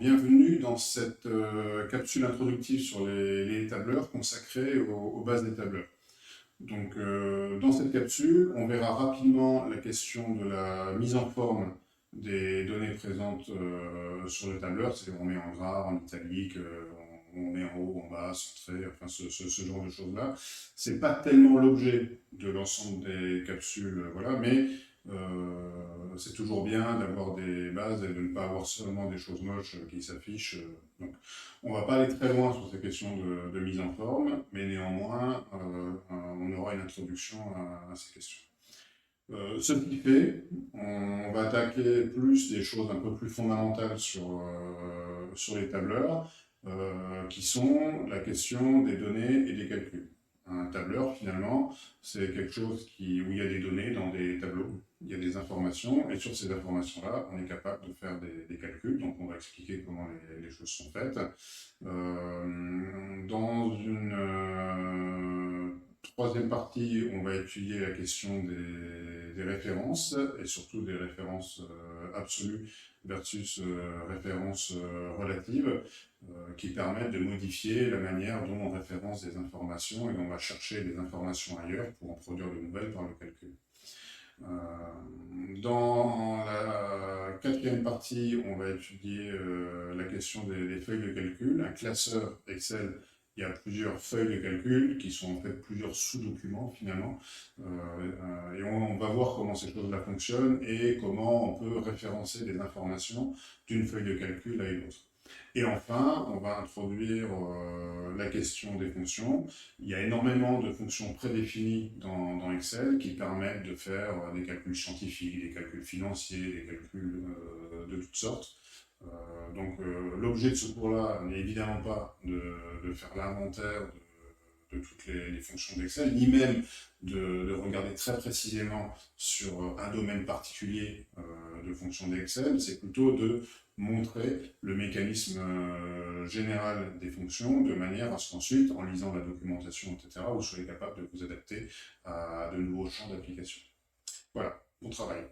bienvenue dans cette capsule introductive sur les tableurs consacrée aux bases des tableurs. Donc, dans cette capsule, on verra rapidement la question de la mise en forme des données présentes sur le tableur, c'est-à-dire on met en gras, en italique, on met en haut, en bas, centré, enfin ce genre de choses-là. C'est pas tellement l'objet de l'ensemble des capsules, voilà, mais c'est toujours bien d'avoir des bases et de ne pas avoir seulement des choses moches qui s'affichent. Donc, on ne va pas aller très loin sur ces questions de mise en forme, mais néanmoins, on aura une introduction à ces questions. Ce qui fait, on va attaquer plus des choses un peu plus fondamentales sur les tableurs, qui sont la question des données et des calculs. Un tableur, finalement, c'est quelque chose où il y a des données dans des tableaux, il y a des informations, et sur ces informations-là, on est capable de faire des calculs, donc on va expliquer comment les choses sont faites. Dans une troisième partie, on va étudier la question des références, et surtout des références absolues versus références relatives, qui permettent de modifier la manière dont on référence des informations et dont on va chercher des informations ailleurs pour en produire de nouvelles par le calcul. Dans la quatrième partie, on va étudier la question des feuilles de calcul. Un classeur Excel, il y a plusieurs feuilles de calcul qui sont en fait plusieurs sous-documents finalement. Et on va voir comment ces choses-là fonctionnent et comment on peut référencer des informations d'une feuille de calcul à une autre. Et enfin, on va introduire la question des fonctions. Il y a énormément de fonctions prédéfinies dans Excel qui permettent de faire des calculs scientifiques, des calculs financiers, des calculs de toutes sortes. Donc l'objet de ce cours-là n'est évidemment pas de faire l'inventaire de toutes les fonctions d'Excel, ni même de regarder très précisément sur un domaine particulier de fonctions d'Excel, c'est plutôt de montrer le mécanisme général des fonctions de manière à ce qu'ensuite, en lisant la documentation, etc., vous soyez capable de vous adapter à de nouveaux champs d'application. Voilà, bon travail.